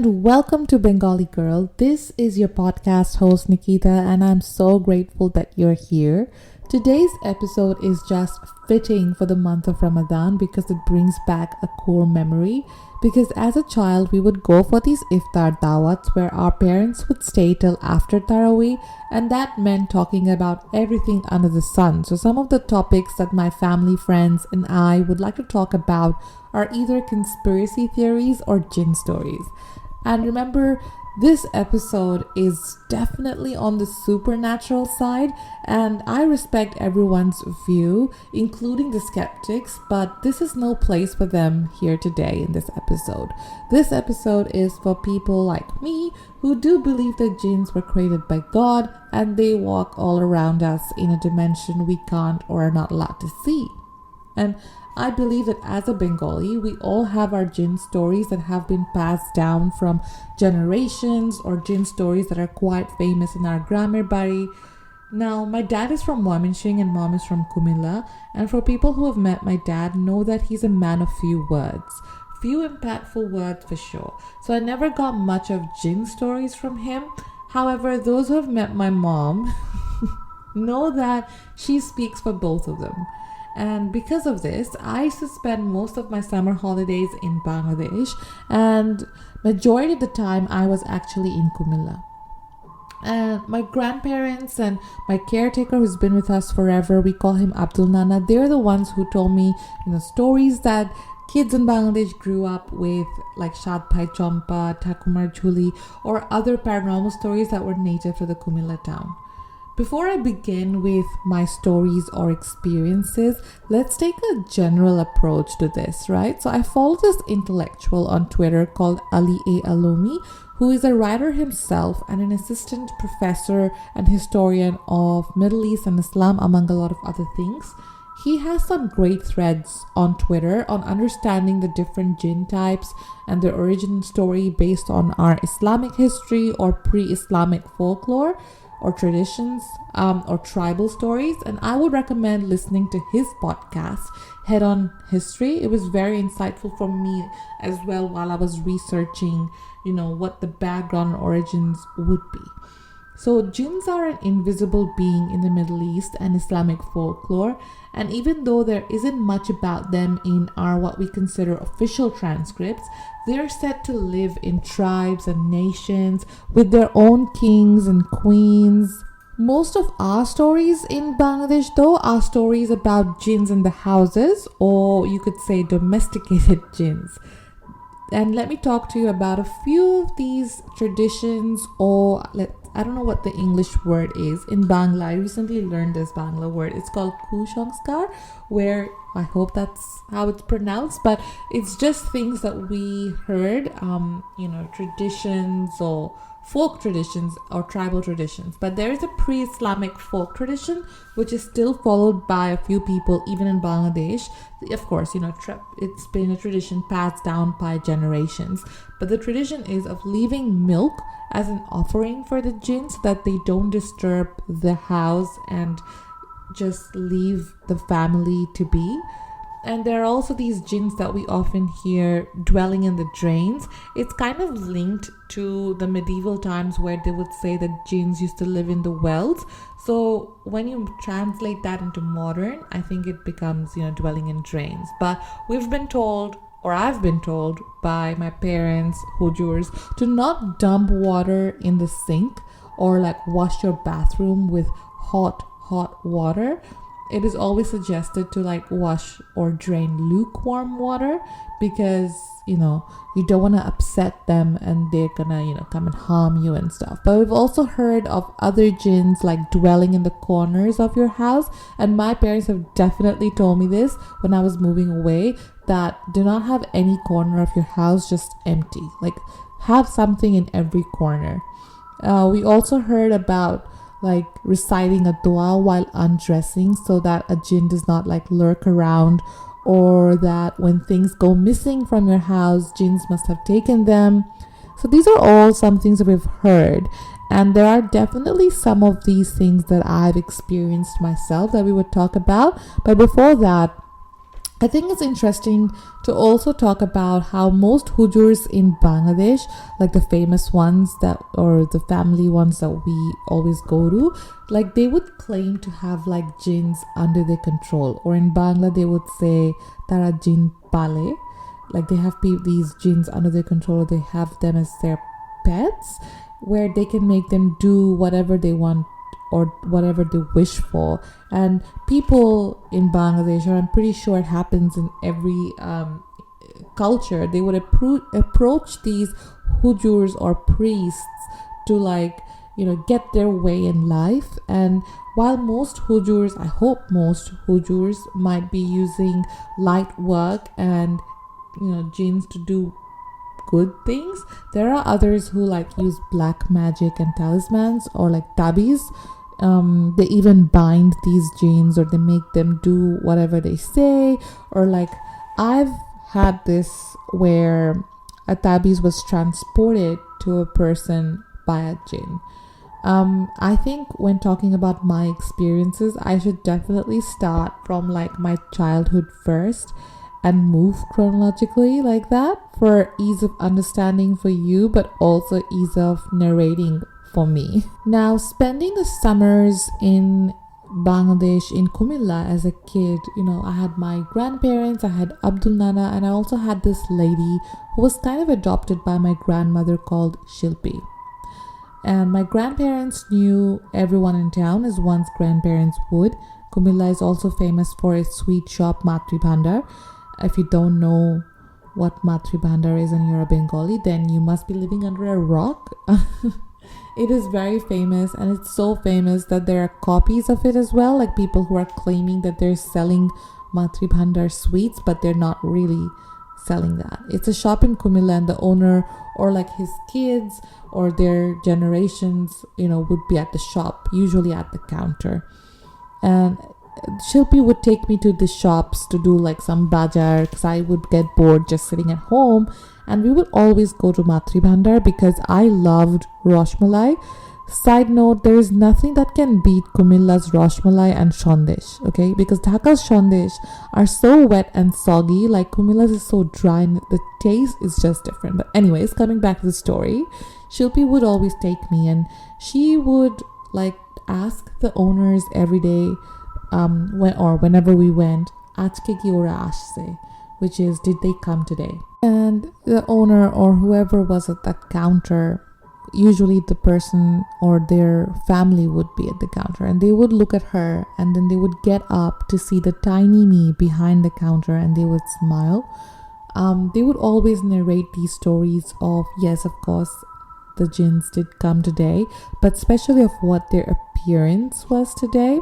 and welcome to Bengali Girl. This is your podcast host Nikita, and I'm so grateful that you're here. Today's episode is just fitting for the month of Ramadan because it brings back a core memory. Because as a child, we would go for these iftar dawats where our parents would stay till after Taraweeh, and that meant talking about everything under the sun. So some of the topics that my family, friends, and I would like to talk about are either conspiracy theories or jinn stories. And remember, this episode is definitely on the supernatural side, and I respect everyone's view, including the skeptics, but this is no place for them here today in this episode. This episode is for people like me who do believe that jinns were created by God and they walk all around us in a dimension we can't or are not allowed to see. And I believe that as a Bengali, we all have our jinn stories that have been passed down from generations, or jinn stories that are quite famous in our grammar bari. Now, my dad is from Moimenshing and mom is from Kumilla, and for people who have met my dad know that he's a man of few words. Few impactful words for sure. So I never got much of jinn stories from him. However, those who have met my mom know that she speaks for both of them. And because of this, I used to spend most of my summer holidays in Bangladesh, and majority of the time I was actually in Kumilla. And my grandparents and my caretaker who's been with us forever, we call him Abdul Nana, they're the ones who told me, stories that kids in Bangladesh grew up with, like Shad Bhai Champa, Thakumar Jhuli, or other paranormal stories that were native to the Kumilla town. Before I begin with my stories or experiences, let's take a general approach to this, right? So I follow this intellectual on Twitter called Ali A. Alumi, who is a writer himself and an assistant professor and historian of Middle East and Islam, among a lot of other things. He has some great threads on Twitter on understanding the different jinn types and their origin story based on our Islamic history or pre-Islamic folklore, or traditions, or tribal stories. And I would recommend listening to his podcast, Head on History. It was very insightful for me as well while I was researching, what the background origins would be. So jinns are an invisible being in the Middle East and Islamic folklore, and even though there isn't much about them in our what we consider official transcripts, they are said to live in tribes and nations with their own kings and queens. Most of our stories in Bangladesh, though, are stories about jinns in the houses, or you could say domesticated jinns. And let me talk to you about a few of these traditions, or I don't know what the English word is in Bangla. I recently learned this Bangla word. It's called Kusanskar, where I hope that's how it's pronounced, but it's just things that we heard, traditions or folk traditions or tribal traditions. But there is a pre-Islamic folk tradition which is still followed by a few people even in Bangladesh. Of course, it's been a tradition passed down by generations, but the tradition is of leaving milk as an offering for the jinn so that they don't disturb the house and just leave the family to be. And there are also these jinns that we often hear dwelling in the drains. It's kind of linked to the medieval times where they would say that jinns used to live in the wells. So when you translate that into modern, I think it becomes, dwelling in drains. But we've been told, or I've been told by my parents, Hujurs, to not dump water in the sink or wash your bathroom with hot water. It is always suggested to wash or drain lukewarm water because, you don't want to upset them and they're gonna, come and harm you and stuff. But we've also heard of other jinns dwelling in the corners of your house. And my parents have definitely told me this when I was moving away, that do not have any corner of your house just empty. Have something in every corner. We also heard about reciting a dua while undressing so that a jinn does not lurk around, or that when things go missing from your house, jinns must have taken them. So these are all some things that we've heard, and there are definitely some of these things that I've experienced myself that we would talk about. But before that, I think it's interesting to also talk about how most hujurs in Bangladesh, like the famous ones that, or the family ones that we always go to, like they would claim to have like jinns under their control. Or in Bangla, they would say tara jinn pale, like they have these jinns under their control. They have them as their pets, where they can make them do whatever they want or whatever they wish for. And people in Bangladesh, or I'm pretty sure it happens in every culture, they would approach these hujurs or priests to like, get their way in life. And while most hujurs, I hope most hujurs might be using light work and jinns to do good things, there are others who like use black magic and talismans or like tabis. They even bind these jinns, or they make them do whatever they say. Or like I've had this where a tabiz was transported to a person by a jinn. I think when talking about my experiences, I should definitely start from like my childhood first and move chronologically like that, for ease of understanding for you, but also ease of narrating for me. Now, spending the summers in Bangladesh, in Kumilla as a kid, I had my grandparents, I had Abdul Nana, and I also had this lady who was kind of adopted by my grandmother called Shilpi. And my grandparents knew everyone in town, as one's grandparents would. Kumilla is also famous for its sweet shop Matri Bhandar. If you don't know what Matri Bhandar is and you're a Bengali, then you must be living under a rock. It is very famous, and it's so famous that there are copies of it as well, like people who are claiming that they're selling Matri Bhandar sweets, but they're not really selling that. It's a shop in Kumilla, and the owner or like his kids or their generations, would be at the shop, usually at the counter. And Shilpi would take me to the shops to do like some bajar, because I would get bored just sitting at home. And we would always go to Matri Bhandar because I loved Rashmalai. Side note, there is nothing that can beat Kumilla's Rashmalai and Shandesh, okay? Because Dhaka's Shandesh are so wet and soggy, like Kumilla's is so dry, and the taste is just different. But anyways, coming back to the story, Shilpi would always take me, and she would like ask the owners every day, whenever we went, Ajke ki ora ashse, which is, did they come today? And the owner or whoever was at that counter, usually the person or their family would be at the counter, and they would look at her, and then they would get up to see the tiny me behind the counter, and they would smile. They would always narrate these stories of, yes, of course, the jinns did come today, but especially of what their appearance was today.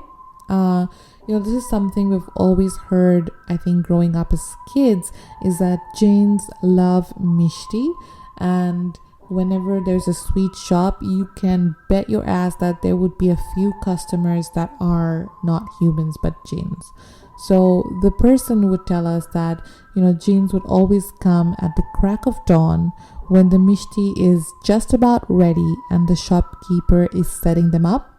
This is something we've always heard, I think, growing up as kids, is that jinns love mishti, and whenever there's a sweet shop, you can bet your ass that there would be a few customers that are not humans but jinns. So the person would tell us that, jinns would always come at the crack of dawn when the mishti is just about ready and the shopkeeper is setting them up.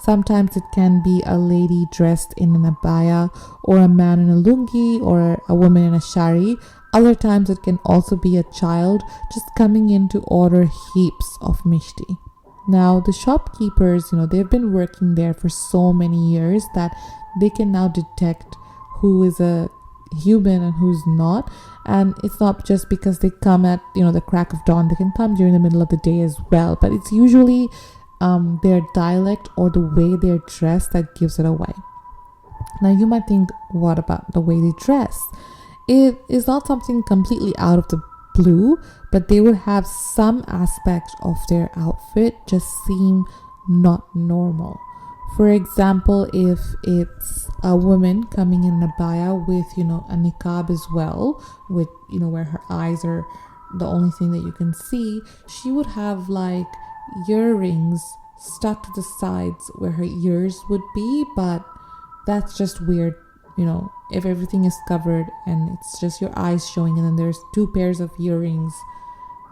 Sometimes it can be a lady dressed in an abaya, or a man in a lungi, or a woman in a shari. Other times it can also be a child just coming in to order heaps of mishti. Now the shopkeepers, they've been working there for so many years that they can now detect who is a human and who's not. And it's not just because they come at, the crack of dawn. They can come during the middle of the day as well. But it's usually their dialect or the way they're dressed that gives it away. Now you might think, what about the way they dress? It is not something completely out of the blue, but they would have some aspects of their outfit just seem not normal. For example, if it's a woman coming in an abaya with, a niqab as well, with, where her eyes are the only thing that you can see, she would have like earrings stuck to the sides where her ears would be, but that's just weird, if everything is covered and it's just your eyes showing, and then there's 2 pairs of earrings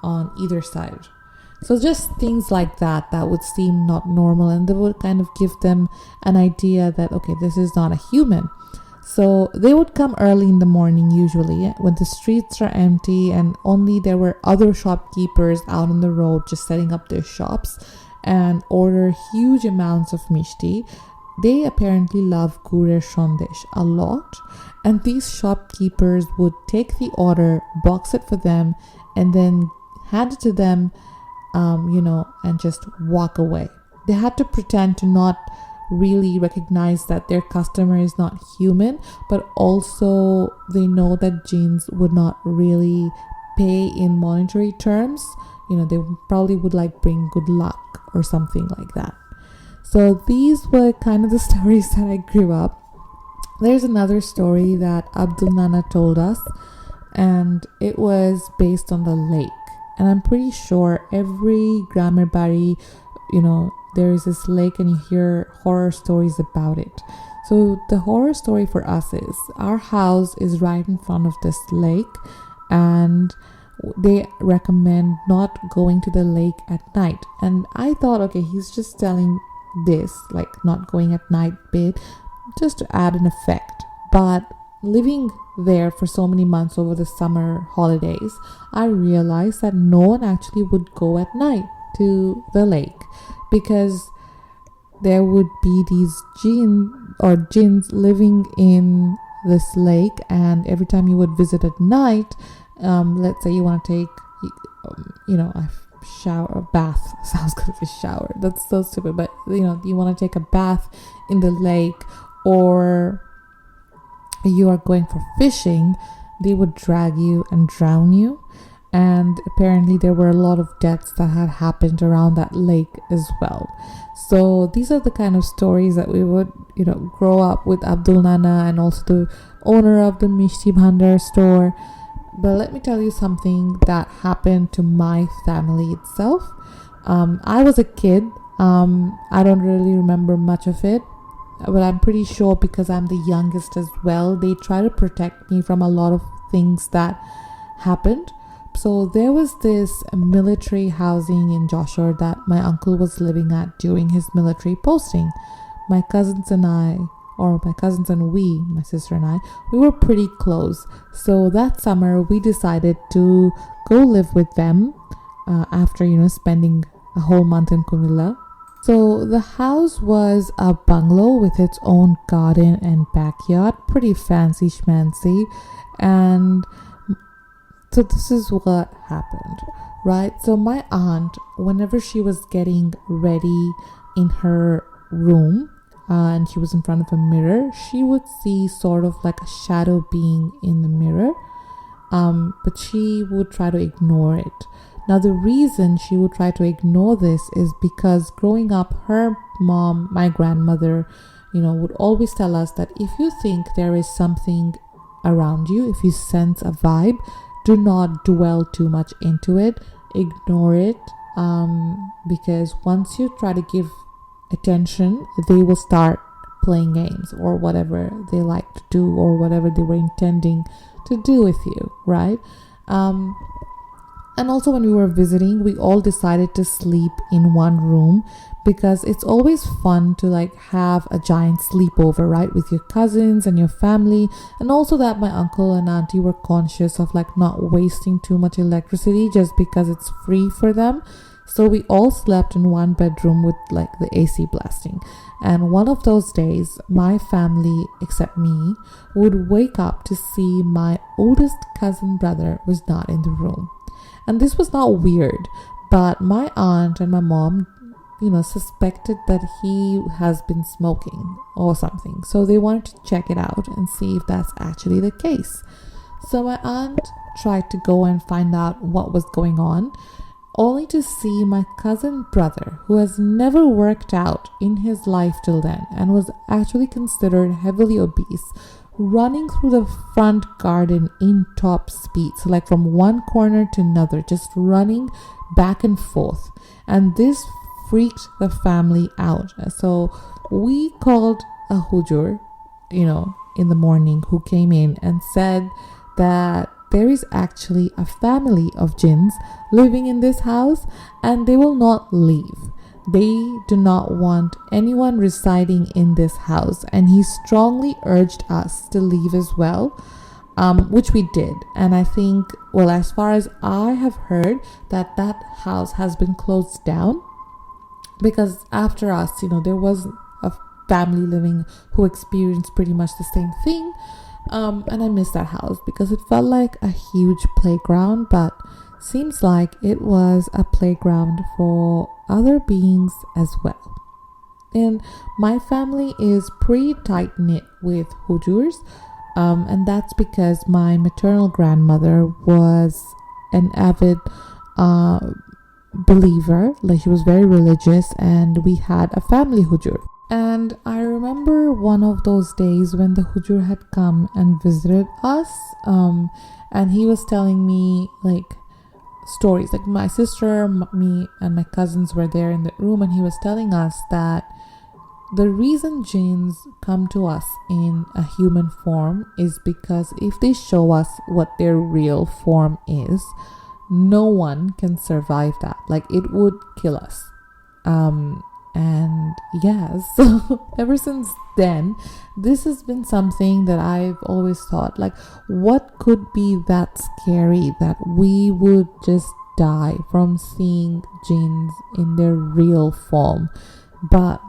on either side. So just things like that would seem not normal, and they would kind of give them an idea that, okay, this is not a human. So they would come early in the morning, usually when the streets are empty and only there were other shopkeepers out on the road just setting up their shops, and order huge amounts of mishti. They apparently love gurer shondesh a lot, and these shopkeepers would take the order, box it for them, and then hand it to them, and just walk away. They had to pretend to not really recognize that their customer is not human, but also they know that jinns would not really pay in monetary terms. They probably would bring good luck or something like that. So these were kind of the stories that I grew up. There's another story that Abdul Nana told us, and it was based on the lake. And I'm pretty sure every grammar bari, there is this lake and you hear horror stories about it. So the horror story for us is our house is right in front of this lake, and they recommend not going to the lake at night. And I thought, okay, he's just telling this, not going at night bit, just to add an effect. But living there for so many months over the summer holidays, I realized that no one actually would go at night to the lake, because there would be these jinns living in this lake, and every time you would visit at night, let's say you want to take a bath. Sounds good if a shower, that's so stupid, but you want to take a bath in the lake, or you are going for fishing, they would drag you and drown you. And apparently there were a lot of deaths that had happened around that lake as well. So these are the kind of stories that we would grow up with Abdul Nana, and also the owner of the Mishti Bhandar store. But let me tell you something that happened to my family itself. I was a kid. I don't really remember much of it, but I'm pretty sure because I'm the youngest as well, they try to protect me from a lot of things that happened. So there was this military housing in Joshua that my uncle was living at during his military posting. My cousins and we, my sister and I, we were pretty close. So that summer we decided to go live with them after spending a whole month in Kumilla. So the house was a bungalow with its own garden and backyard, pretty fancy schmancy. And so this is what happened, right? So my aunt, whenever she was getting ready in her room, and she was in front of a mirror, she would see sort of like a shadow being in the mirror, but she would try to ignore it. Now the reason she would try to ignore this is because growing up, her mom, my grandmother, would always tell us that if you think there is something around you, if you sense a vibe, do not dwell too much into it, ignore it, because once you try to give attention, they will start playing games or whatever they like to do, or whatever they were intending to do with you, right? And also when we were visiting, we all decided to sleep in one room, because it's always fun to have a giant sleepover, right, with your cousins and your family. And also that my uncle and auntie were conscious of not wasting too much electricity just because it's free for them. So we all slept in one bedroom with the AC blasting. And one of those days, my family, except me, would wake up to see my oldest cousin brother was not in the room. And this was not weird, but my aunt and my mom, suspected that he has been smoking or something. So they wanted to check it out and see if that's actually the case. So my aunt tried to go and find out what was going on, only to see my cousin brother, who has never worked out in his life till then and was actually considered heavily obese, running through the front garden in top speed. So from one corner to another, just running back and forth. And this freaked the family out. So we called a hujur, in the morning, who came in and said that there is actually a family of jinns living in this house and they will not leave. they do not want anyone residing in this house, and he strongly urged us to leave as well, which we did. And I think, well, as far as I have heard, that house has been closed down, because after us, there was a family living who experienced pretty much the same thing. And I miss that house because it felt like a huge playground, but seems like it was a playground for other beings as well. And my family is pretty tight knit with hujurs, and that's because my maternal grandmother was an avid believer. Like, she was very religious, and we had a family hujur. And I remember one of those days when the hujur had come and visited us, and he was telling me like stories. Like, my sister, me, and my cousins were there in the room, and he was telling us that the reason jinns come to us in a human form is because if they show us what their real form is, no one can survive that. Like, it would kill us. And yeah, so ever since then, this has been something that I've always thought, like, what could be that scary that we would just die from seeing jinns in their real form? But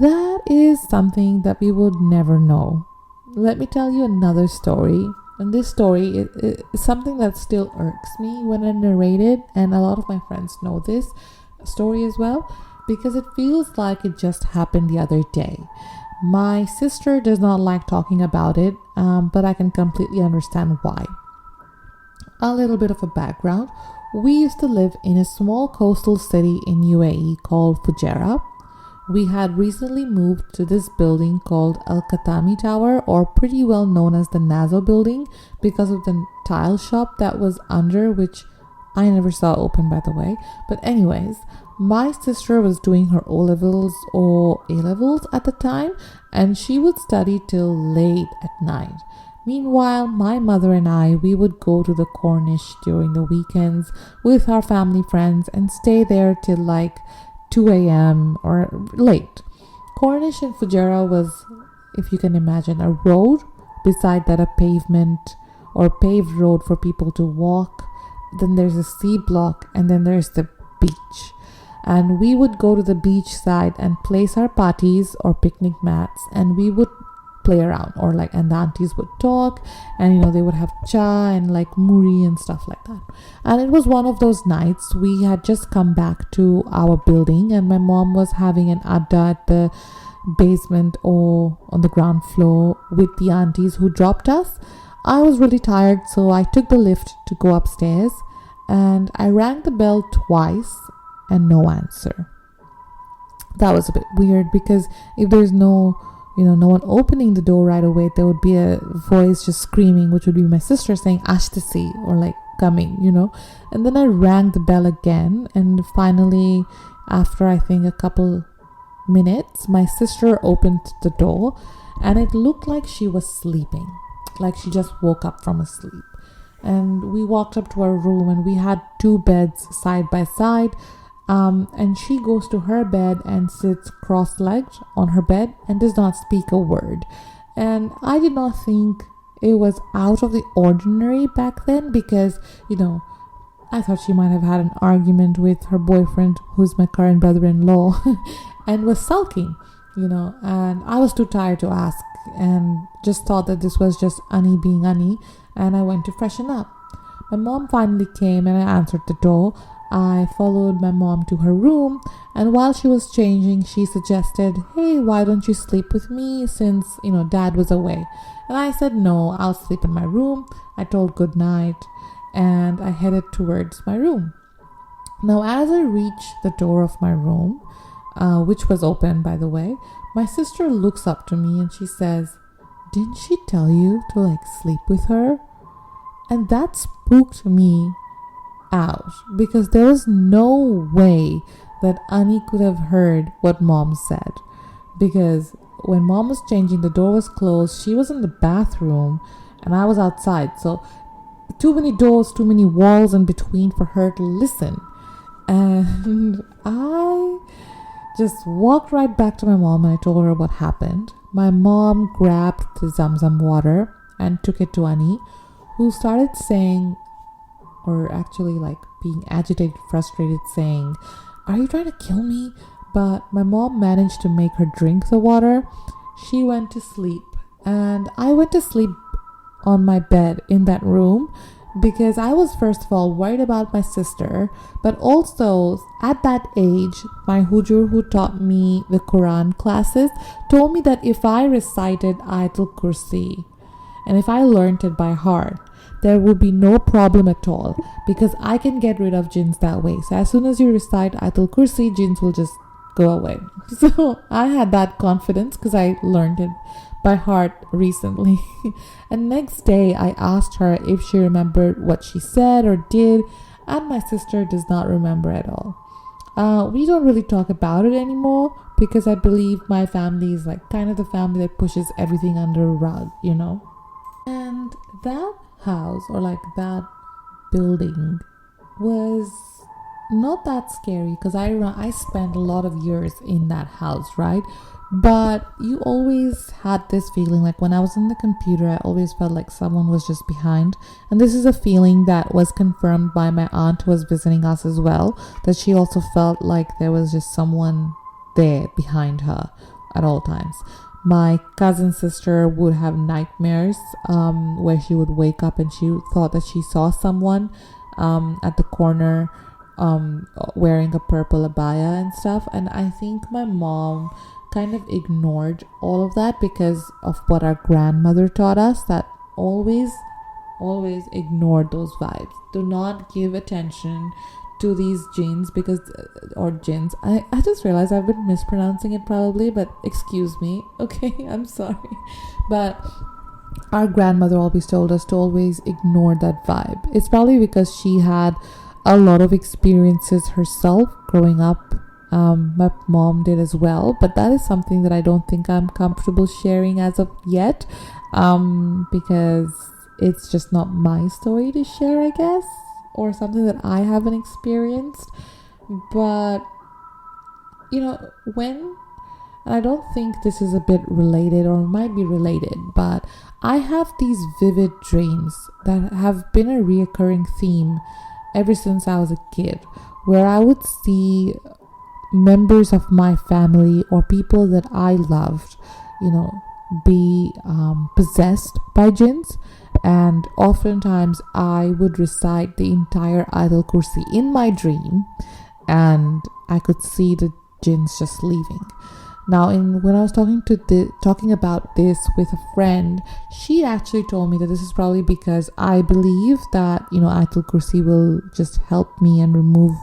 that is something that we would never know. Let me tell you another story. And this story is something that still irks me when I narrate it, and a lot of my friends know this story as well, because it feels like it just happened the other day. My sister does not like talking about it, but I can completely understand why. A little bit of a background. We used to live in a small coastal city in UAE called Fujairah. We had recently moved to this building called Al Khatami Tower, or pretty well known as the Nazo building, because of the tile shop that was under, which I never saw open, by the way. But anyways, my sister was doing her O-levels or A-levels at the time, and she would study till late at night. Meanwhile, my mother and I, we would go to the Corniche during the weekends with our family friends and stay there till like 2 a.m. or late. Corniche in Fujairah was, if you can imagine, a road, beside that a pavement or paved road for people to walk. Then there's a C block, and then there's the beach. And we would go to the beach side and place our parties or picnic mats, and we would play around, or like, and the aunties would talk, and they would have cha and like muri and stuff like that. And it was one of those nights we had just come back to our building, and my mom was having an adda at the basement or on the ground floor with the aunties who dropped us. I was really tired, so I took the lift to go upstairs, and I rang the bell twice and no answer. That was a bit weird, because if there's no one opening the door right away, there would be a voice just screaming, which would be my sister saying ashtasi, or like coming, And then I rang the bell again, and finally, after I think a couple minutes, my sister opened the door, and it looked like she was sleeping, like she just woke up from a sleep. And we walked up to our room, and we had 2 beds side by side. And she goes to her bed and sits cross-legged on her bed and does not speak a word. And I did not think it was out of the ordinary back then, because I thought she might have had an argument with her boyfriend, who's my current brother-in-law, and was sulking, and I was too tired to ask, and just thought that this was just Annie being Annie, and I went to freshen up. My mom finally came, and I answered the door. I followed my mom to her room, and while she was changing, she suggested, "Hey, why don't you sleep with me, since dad was away?" And I said, "No, I'll sleep in my room." I told good night, and I headed towards my room. Now, as I reached the door of my room, which was open, by the way, my sister looks up to me and she says, "Didn't she tell you to sleep with her?" And that spooked me out, because there was no way that Annie could have heard what mom said, because when mom was changing, the door was closed, she was in the bathroom, and I was outside, so too many doors, too many walls in between for her to listen. And I just walked right back to my mom and I told her what happened. My mom grabbed the Zamzam water and took it to Ani, who started saying, or actually like being agitated, frustrated, saying, "Are you trying to kill me?" But my mom managed to make her drink the water. She went to sleep, and I went to sleep on my bed in that room because I was first of all worried about my sister, but also at that age, my hujur who taught me the Quran classes told me that if I recited Ayatul Kursi and if I learnt it by heart, there would be no problem at all because I can get rid of jinns that way. So as soon as you recite Ayatul Kursi, jinns will just go away. So I had that confidence because I learned it by heart recently. And next day I asked her if she remembered what she said or did, and my sister does not remember at all. We don't really talk about it anymore because I believe my family is like kind of the family that pushes everything under a rug, you know. And that house, or like that building, was not that scary because I spent a lot of years in that house, right? But you always had this feeling like when I was in the computer, I always felt like someone was just behind. And this is a feeling that was confirmed by my aunt who was visiting us as well, that she also felt like there was just someone there behind her at all times. My cousin sister would have nightmares where she would wake up and she thought that she saw someone at the corner wearing a purple abaya and stuff. And I think my mom kind of ignored all of that because of what our grandmother taught us, that always ignore those vibes. Do not give attention to these jinns because or jinns. I just realized I've been mispronouncing it probably, but excuse me. Okay, I'm sorry. But our grandmother always told us to always ignore that vibe. It's probably because she had a lot of experiences herself growing up. My mom did as well, but that is something that I don't think I'm comfortable sharing as of yet, because it's just not my story to share, I guess, or something that I haven't experienced. But you know, and I don't think this is a bit related or might be related, but I have these vivid dreams that have been a reoccurring theme ever since I was a kid, where I would see members of my family or people that I loved, be possessed by jinns. And oftentimes I would recite the entire Ayatul Kursi in my dream, and I could see the jinns just leaving. Now, when I was talking about this with a friend, she actually told me that this is probably because I believe that Ayatul Kursi will just help me and remove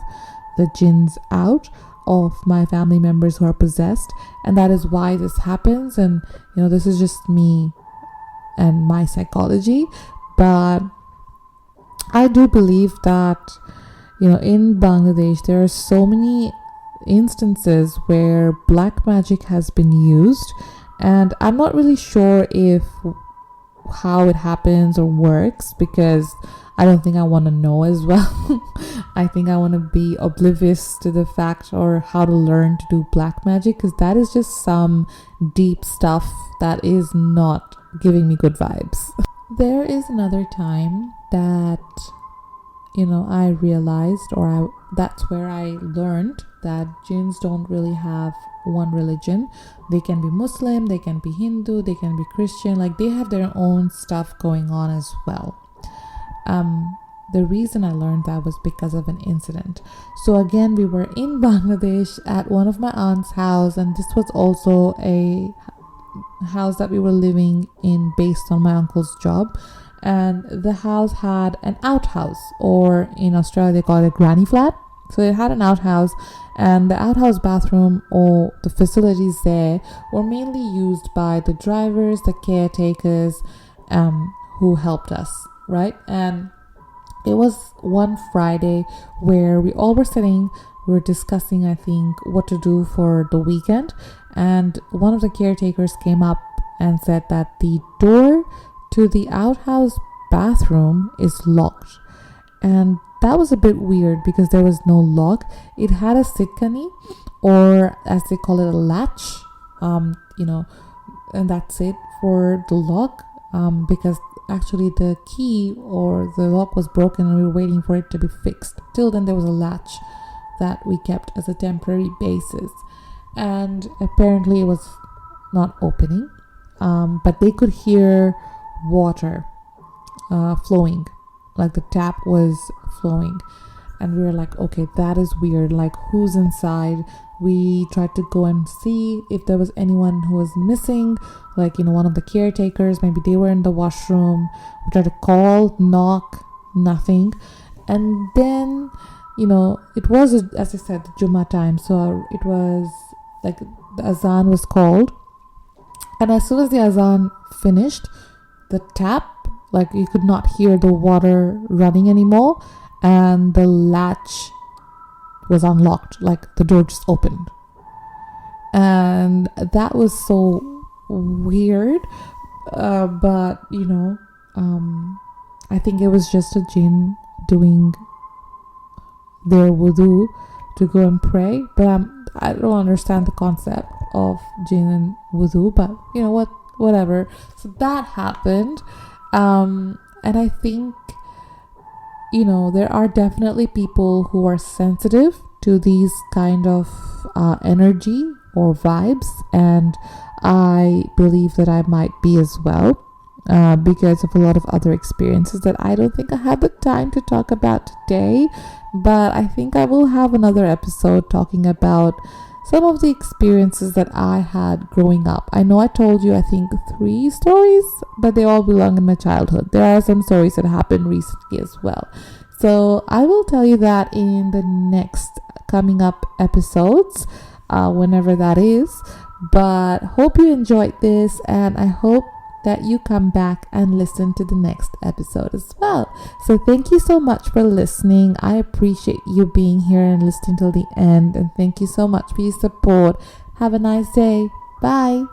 the jinns out of my family members who are possessed, and that is why this happens. And this is just me and my psychology, but I do believe that in Bangladesh there are so many instances where black magic has been used, and I'm not really sure if how it happens or works because I don't think I want to know as well. I think I want to be oblivious to the fact or how to learn to do black magic, because that is just some deep stuff that is not giving me good vibes. There is another time that I realized, that's where I learned that jinns don't really have one religion. They can be Muslim, they can be Hindu, they can be Christian, like they have their own stuff going on as well. The reason I learned that was because of an incident. So again, we were in Bangladesh at one of my aunt's house, and this was also a house that we were living in based on my uncle's job. And the house had an outhouse, or in Australia they call it a granny flat. So it had an outhouse, and the outhouse bathroom or the facilities there were mainly used by the drivers, the caretakers, who helped us, right? And it was one Friday where we all were sitting, we were discussing, I think, what to do for the weekend. And one of the caretakers came up and said that the door to the outhouse bathroom is locked. And that was a bit weird because there was no lock. It had a sitkani, or as they call it, a latch, and that's it for the lock, because actually the key or the lock was broken and we were waiting for it to be fixed. Till then there was a latch that we kept as a temporary basis, and apparently it was not opening, but they could hear water flowing, like the tap was flowing, and we were like, okay, that is weird, like who's inside? We tried to go and see if there was anyone who was missing, like one of the caretakers, maybe they were in the washroom. We tried to call, knock, nothing. And then it was, as I said, the Jummah time, so it was like the azan was called, and as soon as the azan finished, the tap, like you could not hear the water running anymore, and the latch was unlocked, like the door just opened. And that was so weird, but I think it was just a jinn doing their wudu to go and pray. But I don't understand the concept of jinn and wudu, but whatever. So that happened, and I think there are definitely people who are sensitive to these kind of energy or vibes, and I believe that I might be as well, because of a lot of other experiences that I don't think I have the time to talk about today. But I think I will have another episode talking about some of the experiences that I had growing up. I know I told you, I think 3 stories, but they all belong in my childhood. There are some stories that happened recently as well. So I will tell you that in the next coming up episodes, whenever that is. But hope you enjoyed this, and I hope that you come back and listen to the next episode as well. So thank you so much for listening. I appreciate you being here and listening till the end, and thank you so much for your support. Have a nice day. Bye.